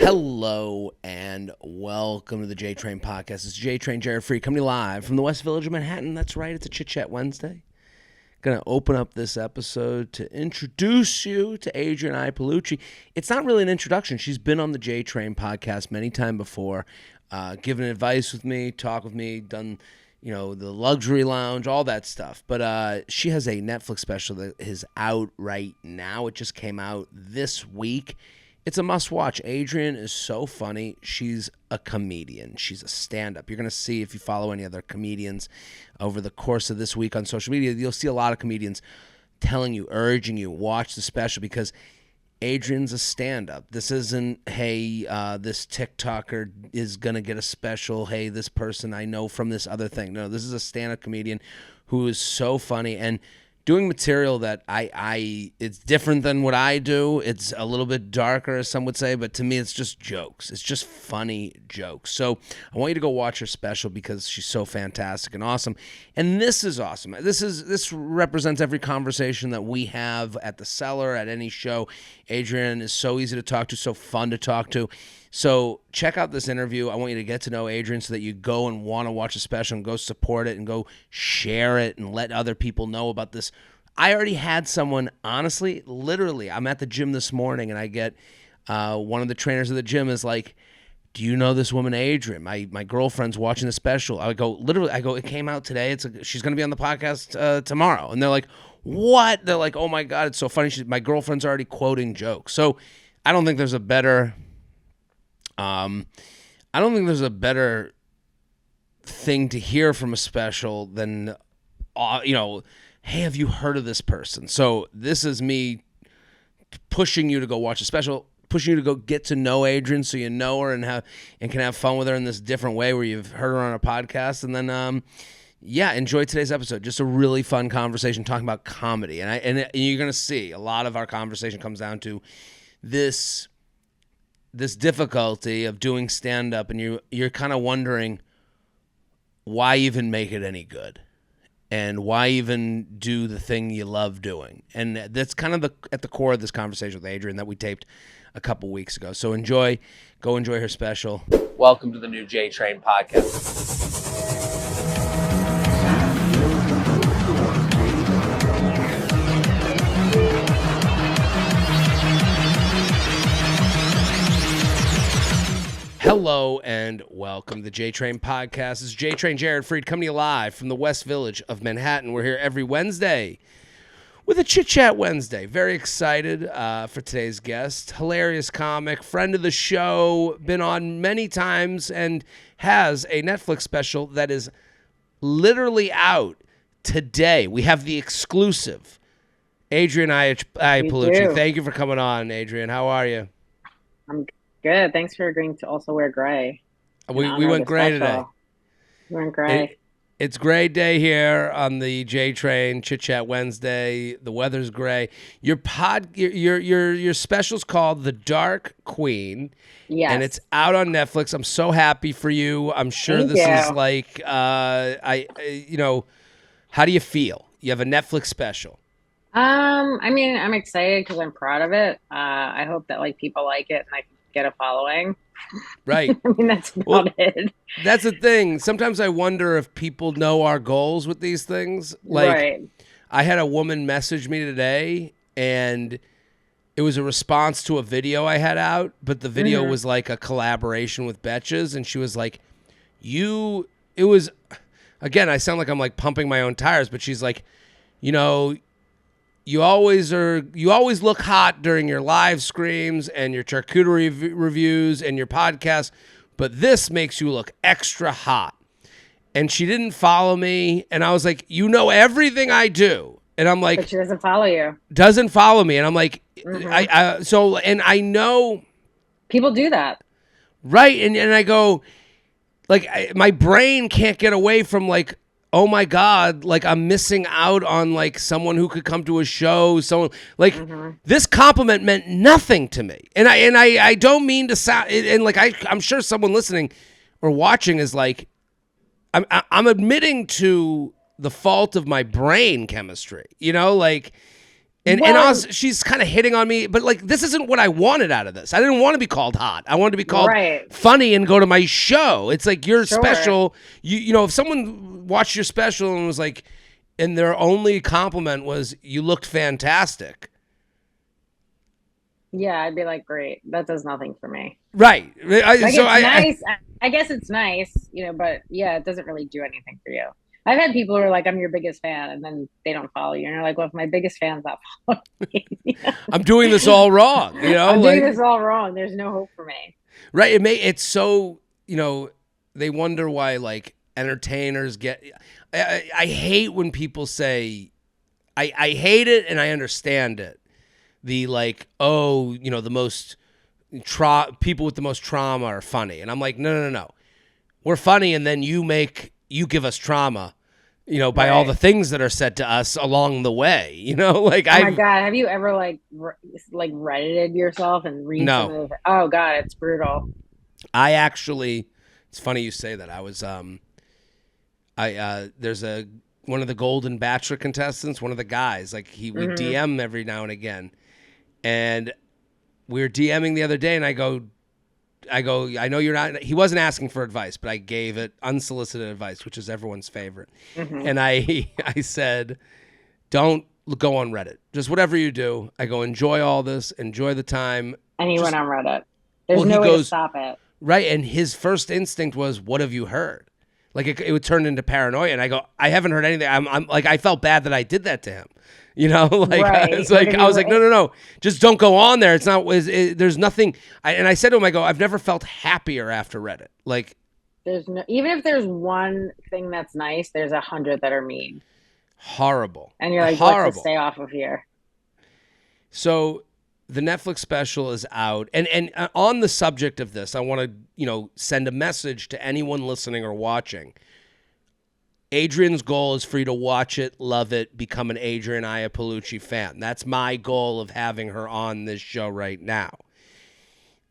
Hello and welcome to the JTrain podcast. It's JTrain, Jared Freid, coming live from the West Village of Manhattan. That's right, it's a Chit Chat Wednesday. Going to open up this episode to introduce you to Adrienne Iapalucci. It's not really an introduction. She's been on the JTrain podcast many times before, given advice with me, talk with me, done the luxury lounge, all that stuff. But she has a Netflix special that is out right now. It just came out this week. It's a must-watch. Adrienne is so funny. She's a comedian. She's a stand-up. You're going to see, if you follow any other comedians over the course of this week on social media, you'll see a lot of comedians telling you, urging you, watch the special, because Adrienne's a stand-up. This isn't, hey, this TikToker is going to get a special. Hey, this person I know from this other thing. No, this is a stand-up comedian who is so funny and doing material that it's different than what I do. It's a little bit darker, as some would say, but to me, it's just jokes. It's just funny jokes. So I want you to go watch her special because she's so fantastic and awesome. And this is awesome. This represents every conversation that we have at the cellar, at any show. Adrienne is so easy to talk to, so fun to talk to. So check out this interview. I want you to get to know Adrienne so that you go and want to watch the special and go support it and go share it and let other people know about this. I already had someone, honestly, literally, I'm at the gym this morning and I get one of the trainers of the gym is like, do you know this woman, Adrienne? My girlfriend's watching the special. I go, it came out today. She's going to be on the podcast tomorrow. And they're like, what? They're like, oh my God, it's so funny. My girlfriend's already quoting jokes. So I don't think there's a better thing to hear from a special than, hey, have you heard of this person? So this is me pushing you to go watch a special, pushing you to go get to know Adrienne so you know her and can have fun with her in this different way where you've heard her on a podcast. And then, enjoy today's episode. Just a really fun conversation talking about comedy. And you're going to see a lot of our conversation comes down to this difficulty of doing stand-up, and you're kind of wondering why even make it any good and why even do the thing you love doing. And that's kind of at the core of this conversation with Adrienne that we taped a couple weeks ago. So go enjoy her special. Welcome to the new JTrain podcast. Hello and welcome to the JTrain podcast. This is JTrain, Jared Freid, coming to you live from the West Village of Manhattan. We're here every Wednesday with a Chit Chat Wednesday. Very excited for today's guest. Hilarious comic, friend of the show, been on many times and has a Netflix special that is literally out today. We have the exclusive. Adrienne Iapalucci. Thank you for coming on, Adrienne. How are you? I'm good. Thanks for agreeing to also wear gray. We went gray today. We went gray. It's gray day here on the JTrain Chit Chat Wednesday. The weather's gray. Your special's called The Dark Queen. Yes. And it's out on Netflix. I'm so happy for you. I'm sure Thank this you. is like how do you feel? You have a Netflix special. I'm excited because I'm proud of it. I hope that people like it and I can get a following. Right. That's about it. That's the thing. Sometimes I wonder if people know our goals with these things. Right. I had a woman message me today, and it was a response to a video I had out, but the video was like a collaboration with Betches, and she was like, again, I sound like I'm like pumping my own tires, but she's like, you always look hot during your live streams and your charcuterie reviews and your podcast, but this makes you look extra hot. And she didn't follow me, and I was like, everything I do. And I'm like, but she doesn't follow you. Doesn't follow me. And I'm like, I know people do that. Right. And I go, my brain can't get away from oh my God, I'm missing out on someone who could come to a show. Someone this compliment meant nothing to me. And I don't mean to sound, and I'm sure someone listening or watching is like, I'm admitting to the fault of my brain chemistry, And also, she's kind of hitting on me, but like, this isn't what I wanted out of this. I didn't want to be called hot. I wanted to be called funny and go to my show. It's like, you're special. You know, if someone watched your special and was like, and their only compliment was, you looked fantastic. Yeah, I'd be like, great. That does nothing for me. Right. It's nice. I guess it's nice, you know, but yeah, it doesn't really do anything for you. I've had people who are like, I'm your biggest fan, and then they don't follow you. And you're like, well, if my biggest fan's not following me, I'm doing this all wrong. You know, I'm doing this all wrong. There's no hope for me. Right. It's so, you know, they wonder why like entertainers get. I hate when people say, I hate it and I understand it. The like, oh, you know, the most people with the most trauma are funny, and I'm like, no, we're funny, and then you give us trauma. You know, by all the things that are said to us along the way, you know, like oh my God, have you ever like Reddited yourself and read some of the, oh God, it's brutal. I actually, it's funny you say that. I was, there's one of the Golden Bachelor contestants, one of the guys, like we DM every now and again, and we were DMing the other day, and I go, I know you're not, he wasn't asking for advice, but I gave it unsolicited advice, which is everyone's favorite. And I said, don't go on Reddit. Just whatever you do. I go, enjoy all this, enjoy the time. And he went on Reddit. There's no way to stop it. Right. And his first instinct was, what have you heard? Like it would turn into paranoia. And I go, I haven't heard anything. I'm like, I felt bad that I did that to him. You know, like it's like I was like, no, just don't go on there. It's not. There's nothing. And I said to him, I go, I've never felt happier after Reddit. Like, there's no, even if there's one thing that's nice, there's 100 that are mean. Horrible. And you're like, let's stay off of here. So the Netflix special is out, and on the subject of this, I want to send a message to anyone listening or watching. Adriennes Goal is for you to watch it, love it, become an Adrienne Iapalucci fan. That's my goal of having her on this show right now.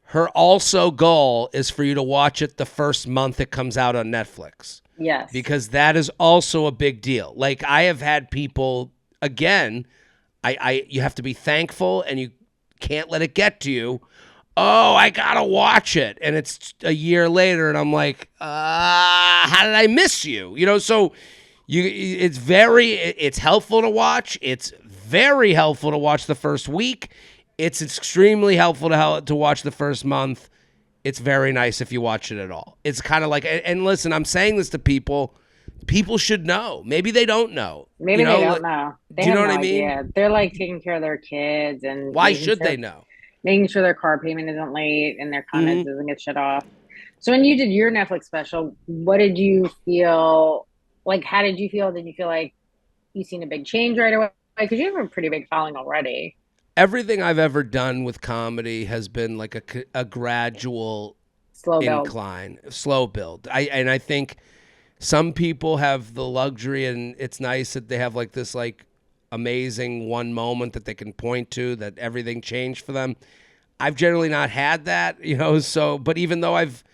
Her also goal is for you to watch it the first month it comes out on Netflix. Yes. Because that is also a big deal. Like, I have had people, again, you have to be thankful and you can't let it get to you. Oh, I gotta watch it, and it's a year later, and I'm like, how did I miss you? You know, so it's helpful to watch. It's very helpful to watch the first week. It's extremely helpful to watch the first month. It's very nice if you watch it at all. It's kind of like, and listen, I'm saying this to people. People should know. Maybe they don't know. Maybe they don't know. Do you know what I mean? Idea. They're like taking care of their kids, and why should they know? Making sure their car payment isn't late and their comments doesn't get shut off. So when you did your Netflix special, what did you feel like? How did you feel? Did you feel like you seen a big change right away? Because you have a pretty big following already. Everything I've ever done with comedy has been like a gradual incline, slow build. I think some people have the luxury, and it's nice that they have like this like amazing one moment that they can point to that everything changed for them. I've generally not had that, so, but even though I've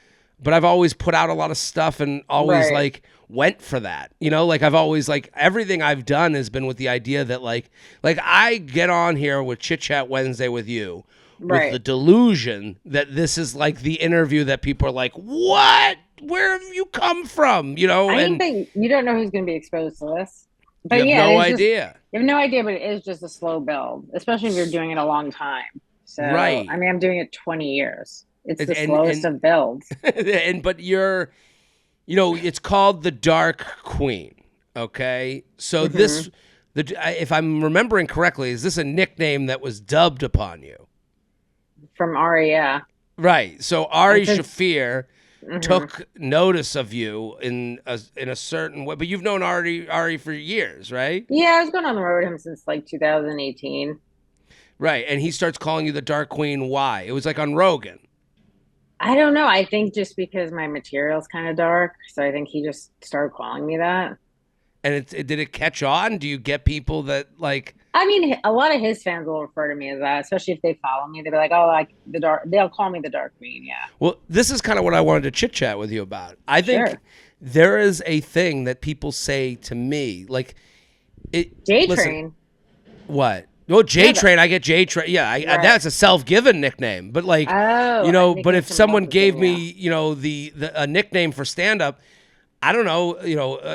always put out a lot of stuff and always like went for that, like I've always like everything I've done has been with the idea that like I get on here with Chit Chat Wednesday with you with the delusion that this is like the interview that people are like, what? Where have you come from? I think you don't know who's going to be exposed to this. But you have no idea. You have no idea, but it is just a slow build, especially if you're doing it a long time. So, I mean, I'm doing it 20 years. It's the slowest of builds. But you're, it's called the Dark Queen. Okay, so if I'm remembering correctly, is this a nickname that was dubbed upon you? From Ari, yeah. Right. So Ari Shaffir took notice of you in a certain way, but you've known Ari for years, right? Yeah, I was going on the road with him since like 2018. Right, and he starts calling you the Dark Queen. Why? It was like on Rogan. I don't know. I think just because my material's kind of dark, so I think he just started calling me that. And did it catch on? Do you get people that like? I mean, a lot of his fans will refer to me as that, especially if they follow me. They'll be like, "Oh, like the dark." They'll call me the Dark Queen. Yeah. Well, this is kind of what I wanted to chit chat with you about. I think there is a thing that people say to me, like, JTrain. What? Well, JTrain, I get JTrain. Yeah, that's a self-given nickname. But like, but if someone gave me, a nickname for stand-up, I don't know.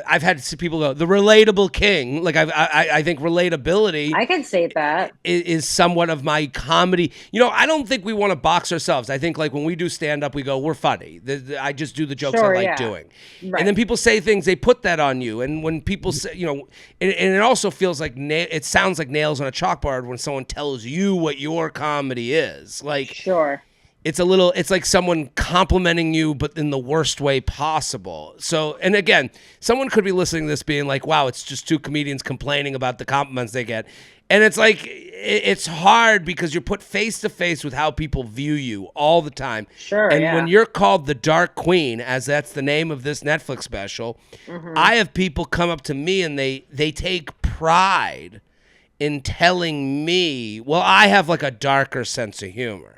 I've had people go the relatable king. Like I think relatability. I can say that is somewhat of my comedy. I don't think we want to box ourselves. I think like when we do stand up, we go we're funny. I just do the jokes I like doing, right. And then people say things, they put that on you. And when people say, and it also feels like it sounds like nails on a chalkboard when someone tells you what your comedy is. Like sure. It's like someone complimenting you, but in the worst way possible. So, and again, someone could be listening to this being like, wow, it's just two comedians complaining about the compliments they get. And it's like, it's hard because you're put face to face with how people view you all the time. Sure. And when you're called the Dark Queen, as that's the name of this Netflix special, I have people come up to me and they take pride in telling me, well, I have like a darker sense of humor.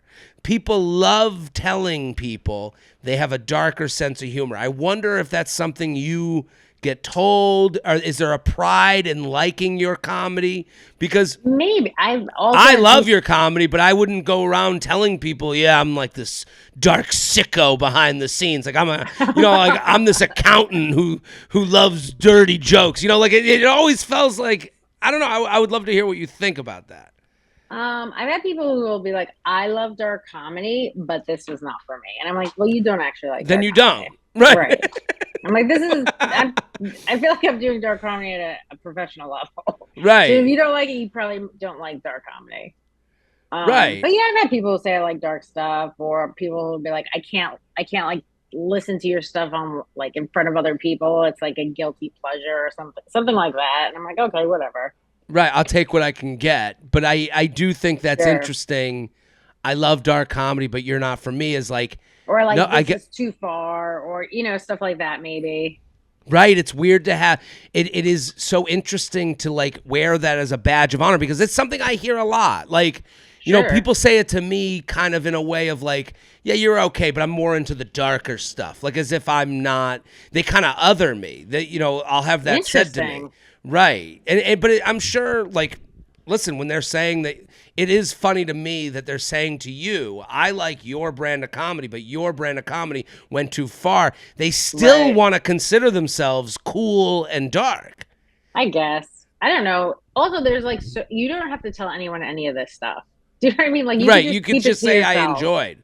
People love telling people they have a darker sense of humor. I wonder if that's something you get told, or is there a pride in liking your comedy? Because maybe I love your comedy, but I wouldn't go around telling people, yeah, I'm like this dark sicko behind the scenes. Like I'm this accountant who loves dirty jokes. Like it always feels like, I don't know. I would love to hear what you think about that. I've had people who will be like, I love dark comedy, but this was not for me. And I'm like, well, you don't actually like then dark you comedy. Don't. Right. I'm like, I feel like I'm doing dark comedy at a professional level. Right. So if you don't like it, you probably don't like dark comedy. Right. But yeah, I've had people who say I like dark stuff, or people will be like, I can't like listen to your stuff on like in front of other people. It's like a guilty pleasure or something like that. And I'm like, okay, whatever. Right, I'll take what I can get, but I do think that's interesting. I love dark comedy, but you're not for me. Is like, or like no, this is too far, or stuff like that. Maybe. Right, it's weird to have it. It is so interesting to like wear that as a badge of honor because it's something I hear a lot. Like, people say it to me kind of in a way of like, yeah, you're okay, but I'm more into the darker stuff. Like as if I'm not. They kind of other me. That I'll have that said to me. Right. But I'm sure, like, listen, when they're saying that, it is funny to me that they're saying to you, I like your brand of comedy, but your brand of comedy went too far. They still want to consider themselves cool and dark. I guess. I don't know. Also, there's like, you don't have to tell anyone any of this stuff. Do you know what I mean? Like, you can just say I enjoyed.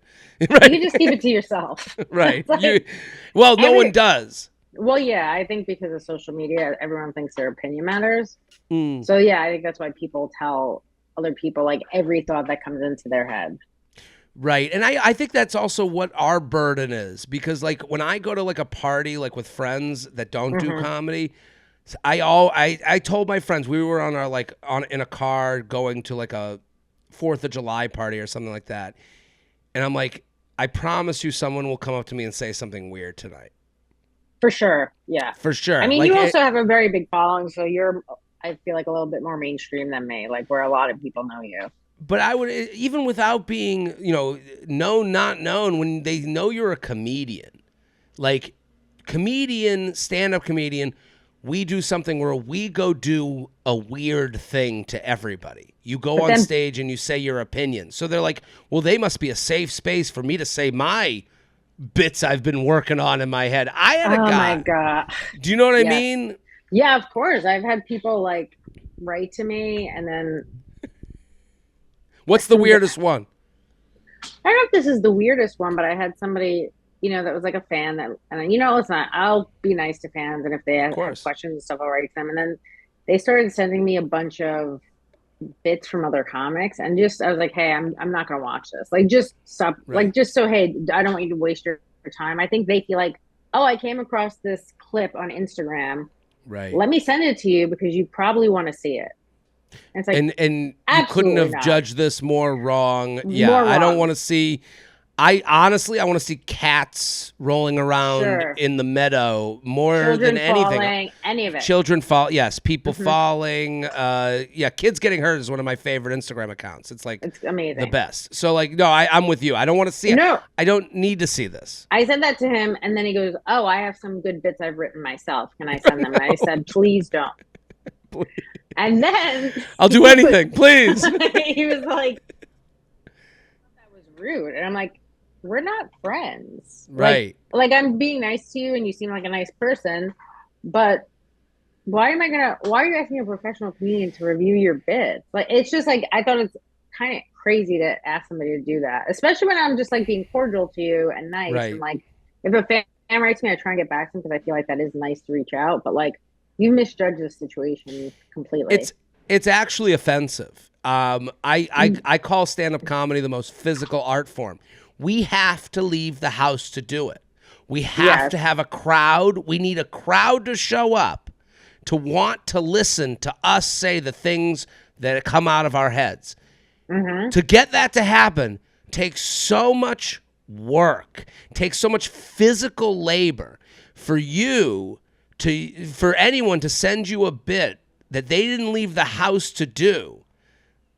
Right. You can just keep it to yourself. Right. Like, no one does. Well, yeah, I think because of social media, everyone thinks their opinion matters. So, yeah, I think that's why people tell other people, like, every thought that comes into their head. Right. And I think that's also what our burden is. Because, like, when I go to, like, a party, like, with friends that don't do comedy, I told my friends, we were on our, in a car going to, like, a 4th of July party or something like that. And I'm like, I promise you someone will come up to me and say something weird tonight. For sure. Yeah. For sure. I mean, like, you also have a very big following, so you're, I feel like, a little bit more mainstream than me, like where a lot of people know you. But I would, even without being, known, not known, when they know you're a comedian, like stand-up comedian, we do something where we go do a weird thing to everybody. You go on stage and you say your opinion. So they're like, well, they must be a safe space for me to say my bits I've been working on in my head. I had a guy. Oh my God. Do you know what I mean? Yeah, of course. I've had people like write to me and then. What's the weirdest one? I don't know if this is the weirdest one, but I had somebody, that was like a fan that, and listen, I'll be nice to fans. And if they have questions and stuff, I'll write to them. And then they started sending me a bunch of bits from other comics, and I was like, hey, I'm not gonna watch this. Like, just stop. Right. Like, just so, hey, I don't want you to waste your time. I think they feel like, oh, I came across this clip on Instagram. Right. Let me send it to you because you probably want to see it. And it's like, and you couldn't have judged this more wrong. Yeah, more wrong. I don't want to see. I want to see cats rolling around in the meadow more than anything. Falling, any of it. Children fall. Yes, people falling. Kids getting hurt is one of my favorite Instagram accounts. It's amazing. The best. So no, I'm with you. I don't want to see it. No. I don't need to see this. I said that to him, and then he goes, oh, I have some good bits I've written myself. Can I send them? And I said, please don't. And then I'll do anything, please. he was like, that was rude. And I'm like, we're not friends. Right. Like I'm being nice to you and you seem like a nice person, but why are you asking a professional comedian to review your bits? Like, it's just like, I thought it's kind of crazy to ask somebody to do that, especially when I'm just like being cordial to you and nice. And Right. like, if a fan writes me, I try and get back to them because I feel like that is nice to reach out. But like, you misjudge the situation completely. It's actually offensive. I call stand-up comedy the most physical art form. We have to leave the house to do it. We have to have a crowd. We need a crowd to show up to want to listen to us say the things that come out of our heads. Mm-hmm. To get that to happen takes so much work, takes so much physical labor for anyone to send you a bit that they didn't leave the house to do.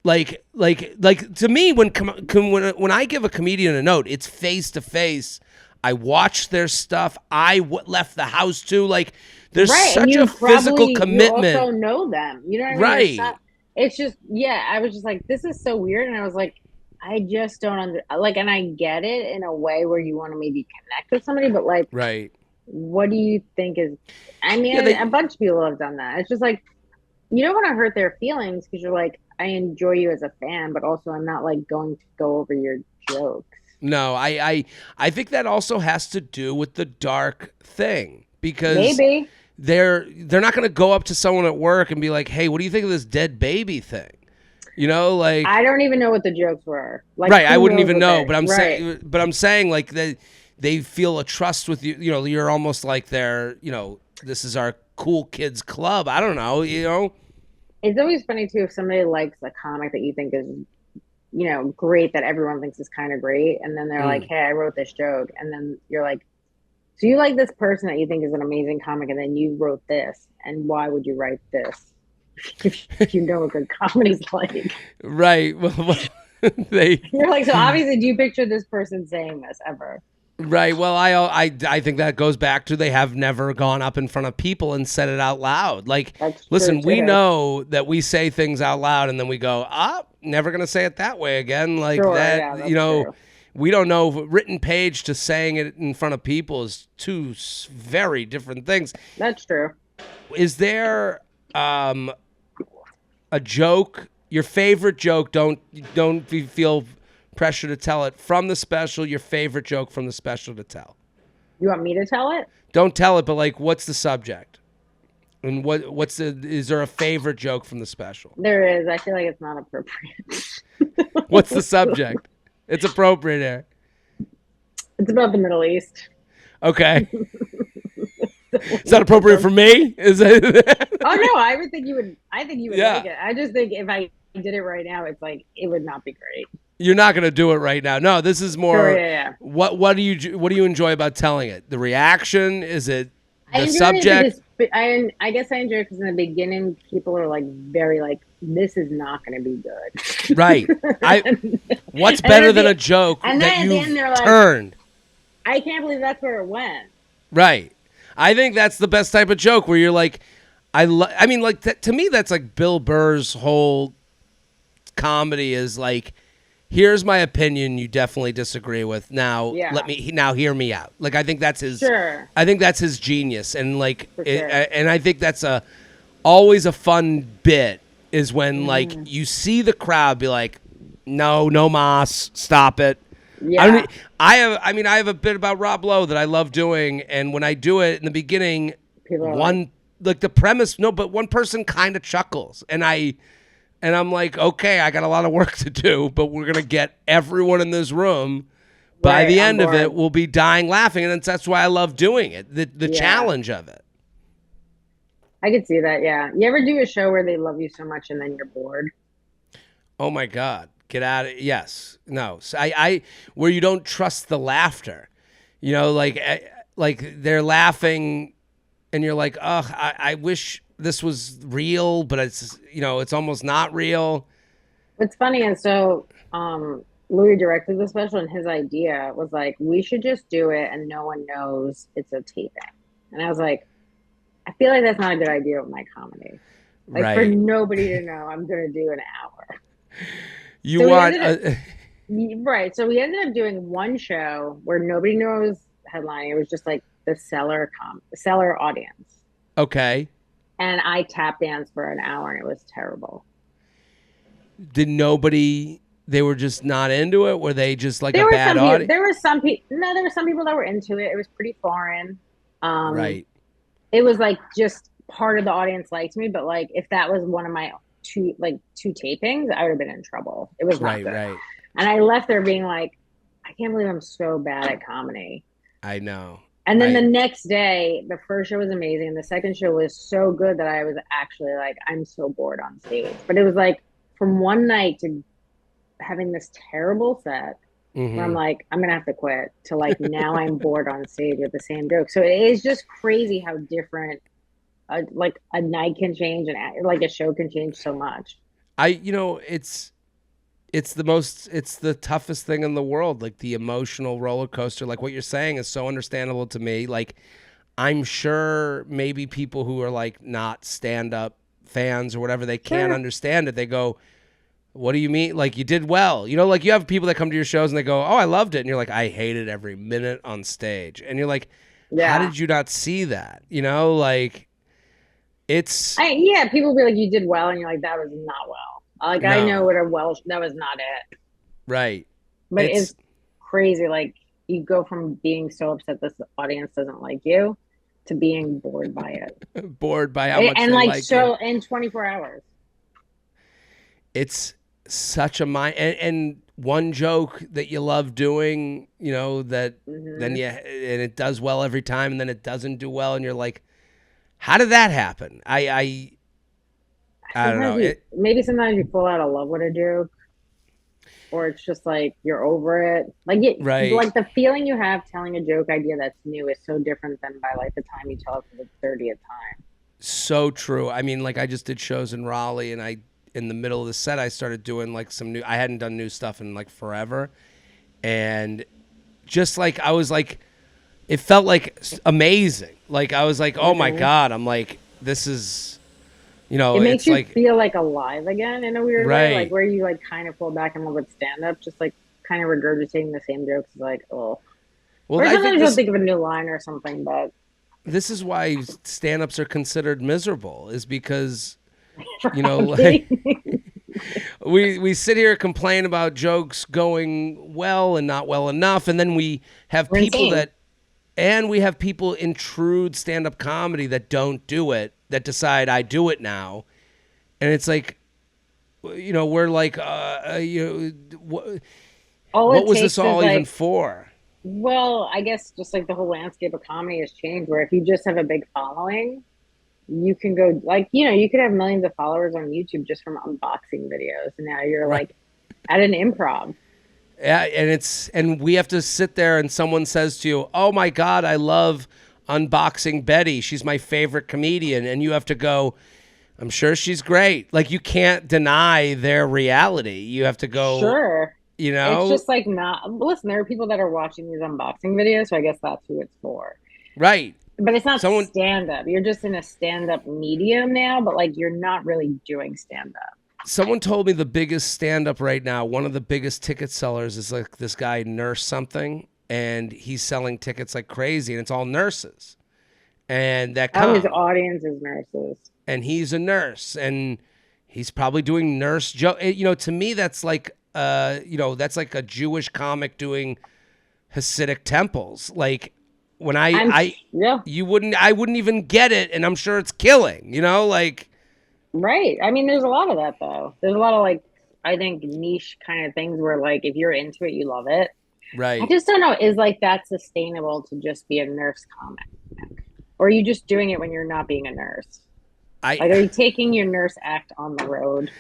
Like to me, when I give a comedian a note, it's face to face. I watch their stuff. Left the house too. Like there's such a physical commitment. You also know them. You know what I mean? Right. It's just, yeah, I was just like, this is so weird. And I was like, I just don't and I get it in a way where you want to maybe connect with somebody, but like, right. What do you think is, I mean, a bunch of people have done that. It's just like, you don't want to hurt their feelings because you're like, I enjoy you as a fan, but also I'm not like going to go over your jokes. No, I think that also has to do with the dark thing because maybe they're not going to go up to someone at work and be like, "Hey, what do you think of this dead baby thing?" You know, like I don't even know what the jokes were. Like, right, I wouldn't even know, but I'm saying like they feel a trust with you. You know, you're almost like their, this is our cool kids club. I don't know, It's always funny too if somebody likes a comic that you think is, great, that everyone thinks is kind of great, and then they're like, "Hey, I wrote this joke," and then you're like, "So you like this person that you think is an amazing comic, and then you wrote this, and why would you write this? If you know what good comedy's like." Right. Well, you're like, so obviously, do you picture this person saying this ever? Right. Well, I think that goes back to they have never gone up in front of people and said it out loud. Like, listen, we know that we say things out loud and then we go, never going to say it that way again. Like that, true. We don't know written page to saying it in front of people is two very different things. That's true. Is there a joke, your favorite joke? Don't feel pressure to tell it from the special. Your favorite joke from the special to tell. You want me to tell it? Don't tell it, but like, what's the subject? And is there a favorite joke from the special? There is. I feel like it's not appropriate. What's the subject? It's appropriate here. It's about the Middle East. Okay. Is that appropriate for me? Is it? Oh no, I think you would like it. I just think if I did it right now, it's like it would not be great. You're not going to do it right now. No, this is more. Sure, yeah. What do you enjoy about telling it? The reaction? Is it the subject? I guess I enjoy it because in the beginning, people are like very like, this is not going to be good. Right. What's better than a joke that you've turned? I can't believe that's where it went. Right. I think that's the best type of joke where you're like, to me, that's like Bill Burr's whole comedy is like, here's my opinion you definitely disagree with. Now hear me out. Like I think that's his I think that's his genius, and like and I think that's always a fun bit is when like you see the crowd be like, no mas, stop it. Yeah. I have a bit about Rob Lowe that I love doing, and when I do it in the beginning, the premise, but one person kind of chuckles, and I'm like, okay, I got a lot of work to do, but we're going to get everyone in this room. By the end of it, we'll be dying laughing, and that's why I love doing it, the challenge of it. I could see that, yeah. You ever do a show where they love you so much and then you're bored? Oh, my God. Get out of it. Yes. No. So where you don't trust the laughter. Like they're laughing, and you're like, oh, I wish this was real, but it's almost not real. What's funny is Louis directed the special, and his idea was like, we should just do it and no one knows it's a taping. And I was like, I feel like that's not a good idea with my comedy. Like for Right. nobody to know, I'm going to do an hour. You So we want ended up, right. So we ended up doing one show where nobody knew I was headlining. It was just like the seller audience. okay. And I tap danced for an hour and it was terrible. Did nobody? They were just not into it. Were they just like a There were bad some people, audience? there were some people that were into it. It was pretty foreign. Um, Right. it was like just part of the audience liked me, but like if that was one of my two tapings, I would have been in trouble. It was not Right. good. Right. And I left there being like, I can't believe I'm so bad at comedy. I know. And then the I next day, the first show was amazing. The second show was so good that I was actually like, I'm so bored on stage. But it was like from one night to having this terrible set where I'm mm-hmm. like, I'm gonna have to quit to like now I'm bored on stage with the same joke. So it is just crazy how different like a night can change and like a show can change so much. It's the toughest thing in the world, like the emotional roller coaster. Like what you're saying is so understandable to me. Like I'm sure maybe people who are like not stand up fans or whatever, they can't Sure. understand it. They go, what do you mean? Like you did well. Like you have people that come to your shows and they go, oh, I loved it. And you're like, I hated every minute on stage. And you're like, how Yeah. did you not see that? Like it's Yeah, people be like, you did well, and you're like, that was not well. Like I know no, what a well that was not it. right. But It's it's crazy. Like you go from being so upset this audience doesn't like you to being bored by it. bored by how much And they like like you. so in 24 hours. It's such a mind and one joke that you love doing, that then Hmm. and it does well every time and then it doesn't do well and you're like, how did that happen? I don't know. Maybe sometimes you fall out of love with a joke, or it's just like you're over it. Right. Like the feeling you have telling a joke idea that's new is so different than by like the time you tell it for the 30th time. So true. I mean, like I just did shows in Raleigh and in the middle of the set I started doing like I hadn't done new stuff in like forever. And just like I was like it felt like amazing. Like I was like, "Oh my Hmm. god." I'm like, this is It makes it's you like feel like alive again in a weird way, like right. where you like kind of fall back in love with stand up, just like kind of regurgitating the same jokes is like, oh. Well, Or I think sometimes you'll think of a new line or something, but this is why stand-ups are considered miserable is because like probably. we sit here and complain about jokes going well and not well enough and then we have We're people insane. that and we have people intrude stand-up comedy that don't do it, that decide I do it now. And it's like, we're like, All what it was this takes is all even like, for? well, I guess just like the whole landscape of comedy has changed where if you just have a big following, you can go like, you could have millions of followers on YouTube just from unboxing videos. And now you're Right. like at an improv. Yeah, and we have to sit there and someone says to you, "Oh my God, I love unboxing Betty. She's my favorite comedian," and you have to go, "I'm sure she's great." Like you can't deny their reality. You have to go, Sure. you It's know, just like not, listen, there are people that are watching these unboxing videos, so I guess that's who it's for. right. But it's not Someone stand up. You're just in a stand up medium now, but like you're not really doing stand up. someone told me the biggest stand up right now, one of the biggest ticket sellers is like this guy Nurse something, and he's selling tickets like crazy, and it's all nurses. And that Oh, his come. audience is nurses. And he's a nurse and he's probably doing nurse joke. To me, that's like, that's like a Jewish comic doing Hasidic temples. Like when Yeah, I wouldn't even get it. And I'm sure it's killing, like, right. I mean, there's a lot of that though. There's a lot of like, I think niche kind of things where like if you're into it, you love it. I right. just don't know, is like that sustainable to just be a nurse comic? Or are you just doing it when you're not being a nurse? I, Like, are you taking your nurse act on the road?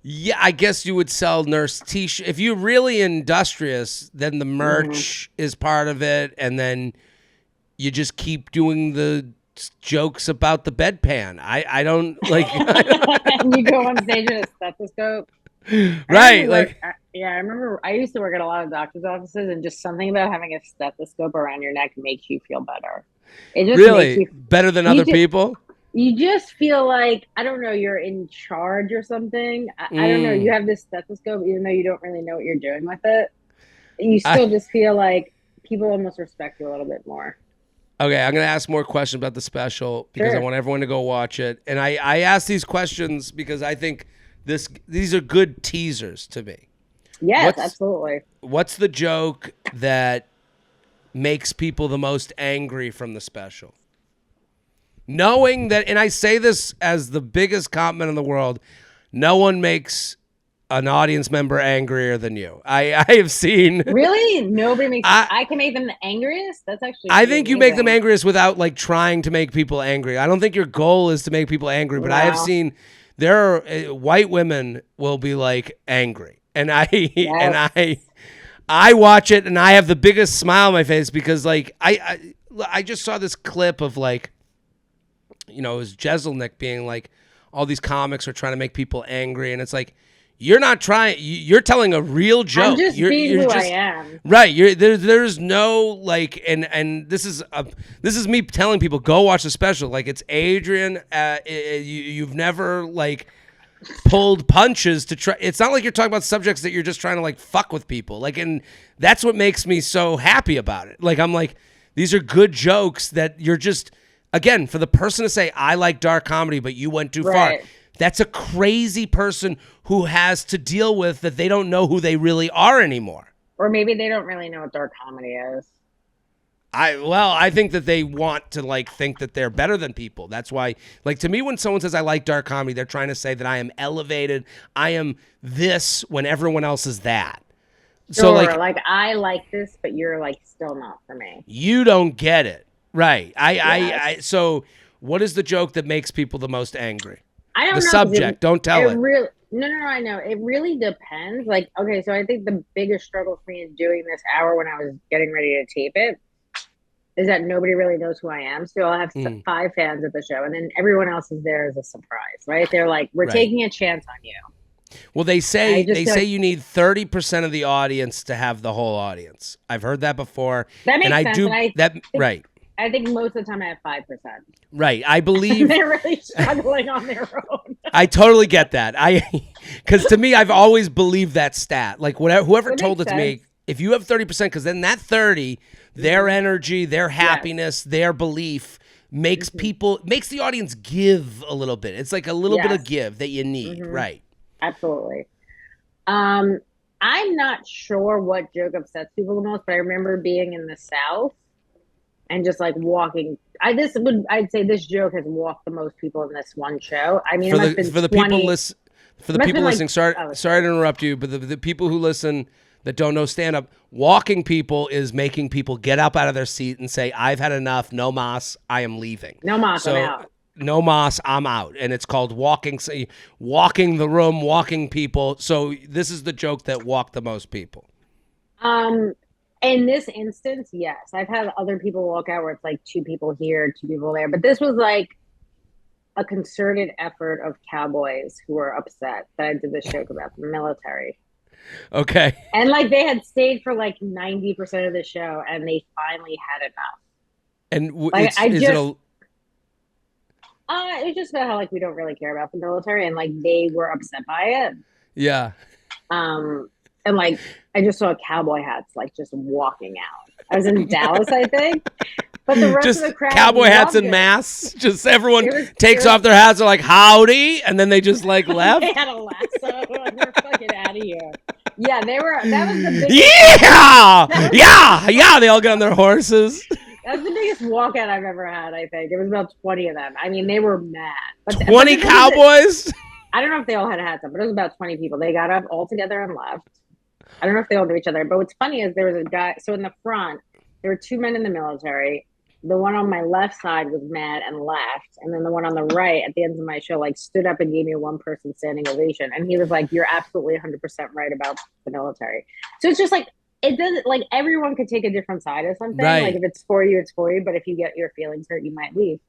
yeah, I guess you would sell nurse t-shirt. If you're really industrious, then the Hmm. merch is part of it. And then you just keep doing the jokes about the bedpan. I don't like, And you go on stage with a stethoscope. right. Like, Yeah, I remember I used to work at a lot of doctor's offices, and just something about having a stethoscope around your neck makes you feel better. It just makes really you, better than you other just, people. You just feel like, I don't know, you're in charge or something. I don't know. You Mm. have this stethoscope, even though you don't really know what you're doing with it. You I, still just feel like people almost respect you a little bit more. okay, I'm going to ask more questions about the special because I Sure. want everyone to go watch it. And I ask these questions because I think these are good teasers to me. Yes, What's absolutely. what's the joke that makes people the most angry from the special? Knowing that, and I say this as the biggest compliment in the world, no one makes an audience member angrier than you. I have seen. Really? Nobody makes, I I can make them the angriest? That's actually I pretty think you make them amazing. angriest without like trying to make people angry. I don't think your goal is to make people angry, but I have No. seen there are white women will be like angry, and I and Yes. I watch it and I have the biggest smile on my face because like I just saw this clip of like, it was Jeselnik being like, all these comics are trying to make people angry, and it's like, you're not trying. You're telling a real I'm joke. just being You're who I just am. right. There's no like, and this is me telling people go watch the special. Like it's Adrienne. You've never like pulled punches to try. It's not like you're talking about subjects that you're just trying to like fuck with people. Like, and that's what makes me so happy about it. Like I'm like, these are good jokes that you're just, again, for the person to say I like dark comedy, but you went too far. Right. That's a crazy person who has to deal with that they don't know who they really are anymore. Or maybe they don't really know what dark comedy is. I think that they want to like think that they're better than people. That's why, like, to me, when someone says I like dark comedy, they're trying to say that I am elevated. I am this when everyone else is that. So Sure, like, like I like this, but you're like still not for me. you don't get it, right? Yes. So what is the joke that makes people the most angry? I The don't know because subject. Don't it tell it. really no, I know. It really depends. Like, okay, so I think the biggest struggle for me in doing this hour when I was getting ready to tape it is that nobody really knows who I am. So I'll have Mm, five fans at the show, and then everyone else is there as a surprise, right? They're like, "We're right. taking a chance on you." Well, they say I just they feel say like you need 30% of the audience to have the whole audience. I've heard that before, that and makes I sense, and do that. Right, I think most of the time I have 5%. right. I believe They're really struggling on their own. I totally get that. Because to me, I've always believed that stat. Like whoever That told makes it to sense. me, if you have 30%, because then that 30, their Mhm. energy, their Yes. happiness, their belief Hmm. makes the audience give a little bit. It's like a little bit of Yes. give that you need. Hmm. Right. Absolutely. Um, I'm not sure what joke upsets people the most, but I remember being in the South and just like walking. I'd say this joke has walked the most people in this one show. I mean, it For must have the been for the people 20. listen for It the must have people been like, listening. Sorry, oh, sorry sorry. to interrupt you, but the people who listen that don't know stand up, walking people is making people get up out of their seat and say, "I've had enough. No mas, I am leaving." No mas, I'm So out. no mas, I'm out, and it's called walking. Walking the room, walking people. So this is the joke that walked the most people. Um, in this instance, yes, I've had other people walk out where it's like two people here, two people there, but this was like a concerted effort of cowboys who were upset that I did this joke about the military. Okay, And like they had stayed for like 90% of the show and they finally had enough. and Like it's I is it just a it's just about how like we don't really care about the military and like they were upset by it. yeah. Um and like I just saw cowboy hats like just walking out. I was in Dallas, I think. But the rest of Just the crowd cowboy hats loved and it. masks. Just everyone It takes was off their hats. They're like, howdy. And then they just like they left. had a lasso and they're fucking out of here. Yeah, they were that was the biggest Yeah. that was Yeah. Yeah. They all get on their horses. That's the biggest walkout I've ever had, I think. It was about 20 of them. I mean, they were mad. But 20 the thing is that cowboys. I don't know if they all had hats on, but it was about 20 people. They got up all together and left. I don't know if they all knew each other. But what's funny is there was a guy. So in the front, there were two men in the military. The one on my left side was mad and left. And then the one on the right at the end of my show, like, stood up and gave me a one person standing ovation. And he was like, "You're absolutely 100% right about the military." So it's just like, it doesn't like everyone could take a different side of something. Like, Right. if it's for you, it's for you. But if you get your feelings hurt, you might leave.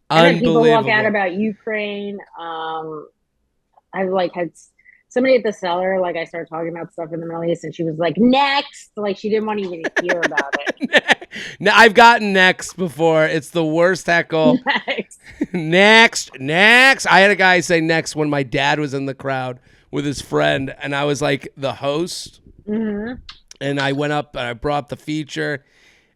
And then people walk out Unbelievable. about Ukraine. I've like had somebody at the cellar, like I started talking about stuff in the Middle East, and she was like, "Next!" Like she didn't want to even hear about it. Now, I've gotten next before. It's the worst heckle. Next. Next. I had a guy say next when my dad was in the crowd with his friend, and I was like the host. Mm-hmm. And I went up and I brought the feature.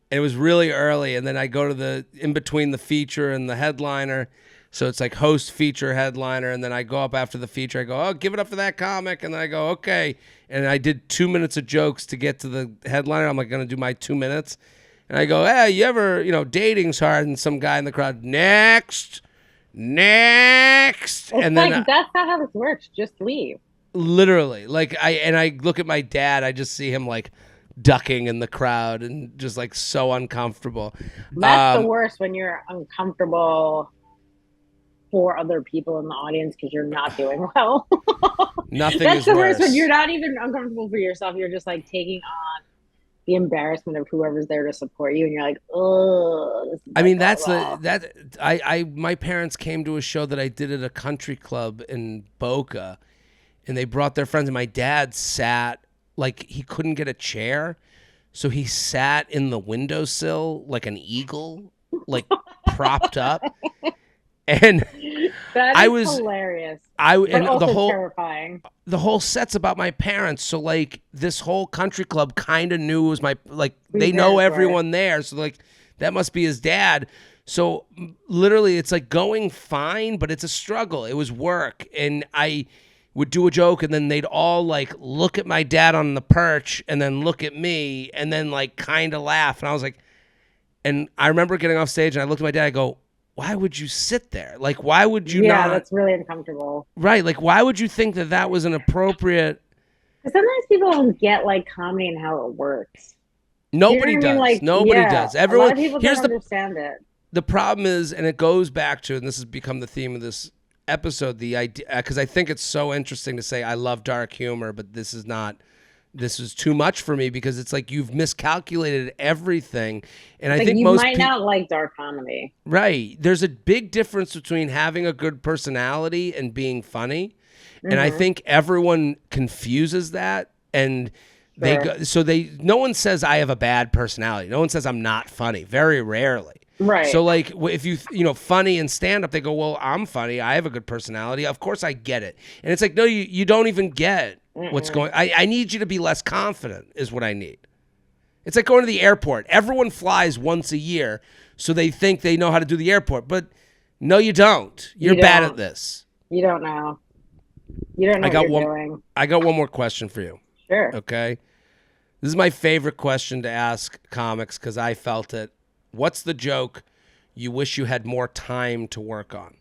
And it was really early, and then I go to the in between the feature and the headliner. So it's like host, feature, headliner, and then I go up after the feature. I go, oh, give it up for that comic, and then I go, okay. And I did 2 minutes of jokes to get to the headliner. I'm like going to do my 2 minutes. And I go, hey, you ever, dating's hard, and some guy in the crowd, next. It's And like, then that's not how this works. Just leave. literally, like I look at my dad, I just see him like ducking in the crowd and just like so uncomfortable. That's the worst, when you're uncomfortable for other people in the audience because you're not doing well. Nothing That's is the worse. worst, when you're not even uncomfortable for yourself. You're just like taking on the embarrassment of whoever's there to support you, and you're like, oh. I mean, my parents came to a show that I did at a country club in Boca, and they brought their friends, and my dad sat like he couldn't get a chair, so he sat in the windowsill like an eagle, like propped up. And that is hilarious. But also terrifying. The whole set's about my parents, so like this whole country club kind of knew it was they know everyone there, so like that must be his dad. So literally, it's like going fine, but it's a struggle. It was work, and I would do a joke, and then they'd all like look at my dad on the perch, and then look at me, and then like kind of laugh, and I was like, and I remember getting off stage, and I looked at my dad, I go, why would you sit there? Like, why would you not? Yeah, that's really uncomfortable. Right. Like, why would you think that was an appropriate? Because sometimes people don't get like comedy and how it works. Nobody does. I mean? Like, nobody does. Everyone. A lot of people don't understand it. The problem is, and it goes back to, and this has become the theme of this episode, the idea, because I think it's so interesting to say I love dark humor, but this is too much for me, because it's like you've miscalculated everything. And I think you might not like dark comedy. Right. There's a big difference between having a good personality and being funny. Mm-hmm. And I think everyone confuses that. And no one says I have a bad personality. No one says I'm not funny. Very rarely. Right. So like if funny and stand up, they go, well, I'm funny. I have a good personality. Of course I get it. And it's like, no, you don't even get what's going. I need you to be less confident is what I need. It's like going to the airport. Everyone flies once a year, so they think they know how to do the airport. But no, you don't. You're bad at this. You don't know. You don't know what you're doing. I got one more question for you. Sure. Okay. This is my favorite question to ask comics because I felt it. What's the joke you wish you had more time to work on?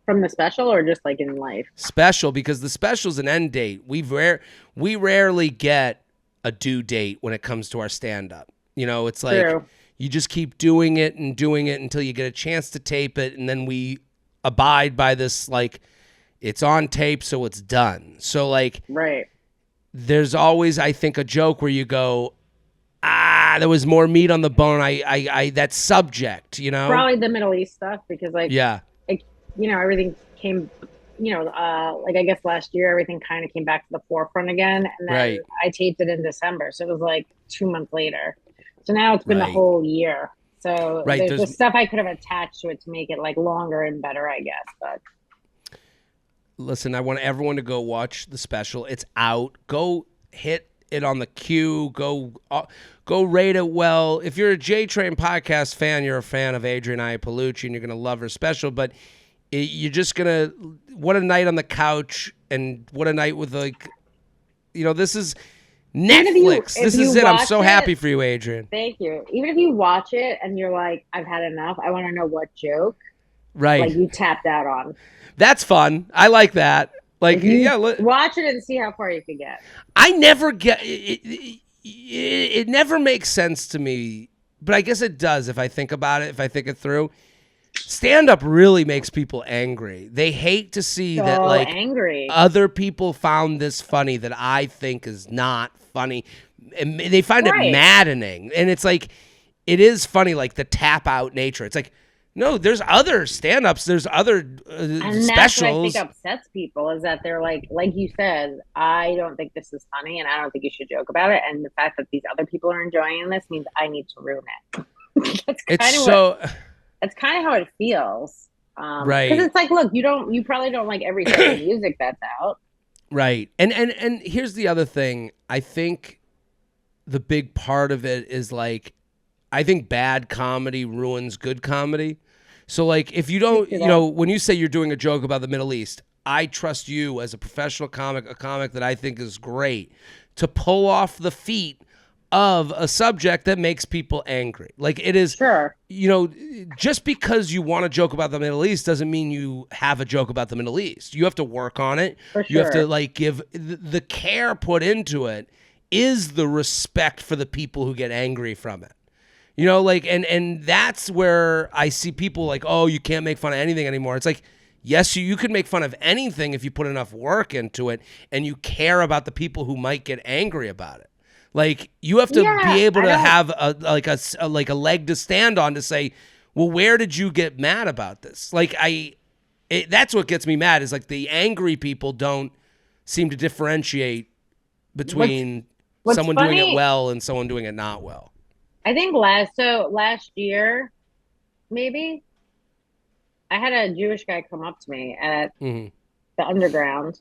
From the special or just like in life? Special, because the special's an end date. We rarely get a due date when it comes to our stand-up. It's like True. You just keep doing it until you get a chance to tape it, and then we abide by this, like, it's on tape, so it's done. So, like, right. There's always, I think, a joke where you go, there was more meat on the bone. I that subject, Probably the Middle East stuff, because like, yeah. Everything came, like I guess last year, everything kind of came back to the forefront again. And then I taped it in December. So it was like 2 months later. So now it's been the whole year. So there's the stuff I could have attached to it to make it like longer and better, I guess. But listen, I want everyone to go watch the special. It's out. Go hit it on the queue. Go rate it well. If you're a JTrain podcast fan, you're a fan of Adrienne Iapalucci, and you're going to love her special. But you're just going to, what a night on the couch, and what a night with, like, this is Netflix. This is it. I'm so happy for you, Adrienne. Thank you. Even if you watch it and you're like, I've had enough, I want to know what joke like you tapped out on. That's fun. I like that. Like, watch it and see how far you can get. I never get it. It never makes sense to me, but I guess it does if I think about it, if I think it through. Stand-up really makes people angry. They hate to see that, like, other people found this funny that I think is not funny. And they find it maddening. And it's like, it is funny, like the tap-out nature. It's like, No, there's other stand-ups. There's other And specials. that's what I think upsets people is that they're like you said, I don't think this is funny and I don't think you should joke about it. And the fact that these other people are enjoying this means I need to ruin it. That's kind of how it feels. Right. Because it's like, look, you probably don't like every type of music that's out. Right. And here's the other thing. I think the big part of it is like, I think bad comedy ruins good comedy. So like, if you don't, when you say you're doing a joke about the Middle East, I trust you as a professional comic, a comic that I think is great, to pull off the feat of a subject that makes people angry. Like it is, sure. Just because you want to joke about the Middle East doesn't mean you have a joke about the Middle East. You have to work on it. For sure. You have to like give the care put into it is the respect for the people who get angry from it. And that's where I see people like, oh, you can't make fun of anything anymore. It's like, yes, you can make fun of anything if you put enough work into it and you care about the people who might get angry about it. Like you have to be able to have a leg to stand on to say, well, where did you get mad about this? Like that's what gets me mad is like the angry people don't seem to differentiate between someone doing it well and someone doing it not well. I think last year, maybe, I had a Jewish guy come up to me at the Underground.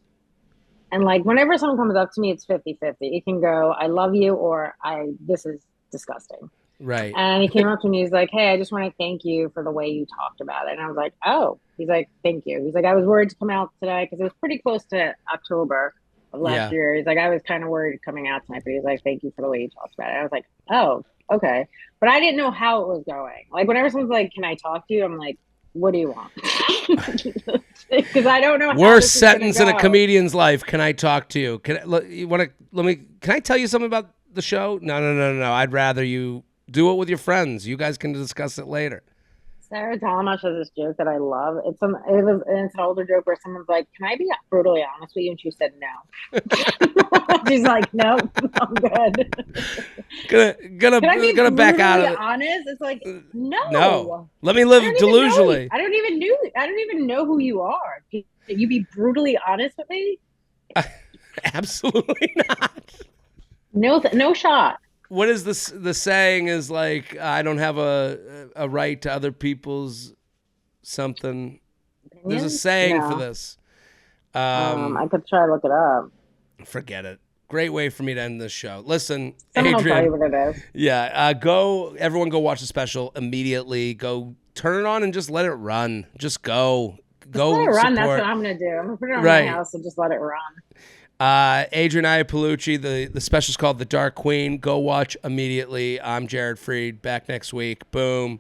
And like, whenever someone comes up to me, it's 50-50. It can go, I love you, or this is disgusting. Right. And he came up to me, he's like, hey, I just want to thank you for the way you talked about it. And I was like, oh. He's like, thank you. He's like, I was worried to come out today because it was pretty close to October of last year. He's like, I was kind of worried coming out tonight, but he's like, thank you for the way you talked about it. I was like, oh, okay. But I didn't know how it was going. Like, whenever someone's like, can I talk to you? I'm like, what do you want? Because I don't know. Worst sentence in a comedian's life. Can I talk to you? Can I tell you something about the show? No. I'd rather you do it with your friends. You guys can discuss it later. Sarah Talamash has this joke that I love. It's an older joke where someone's like, "Can I be brutally honest with you?" And she said no. She's like, "No, I'm good." Gonna back out of it. Honest? It's like no. Let me live delusionally. I don't even know who you are. Can you be brutally honest with me? Absolutely not. No shot. What is this? The saying is like, I don't have a right to other people's something. There's a saying for this. I could try to look it up. Forget it. Great way for me to end this show. Listen, Someone will tell Adrienne. you what it is. Yeah, everyone go watch the special immediately. Go turn it on and just let it run. Just go. Go let it run. Support. That's what I'm gonna do. I'm gonna put it on my house and just let it run. Adrienne Iapalucci, the special's called The Dark Queen. Go watch immediately. I'm Jared Freid. Back next week. Boom.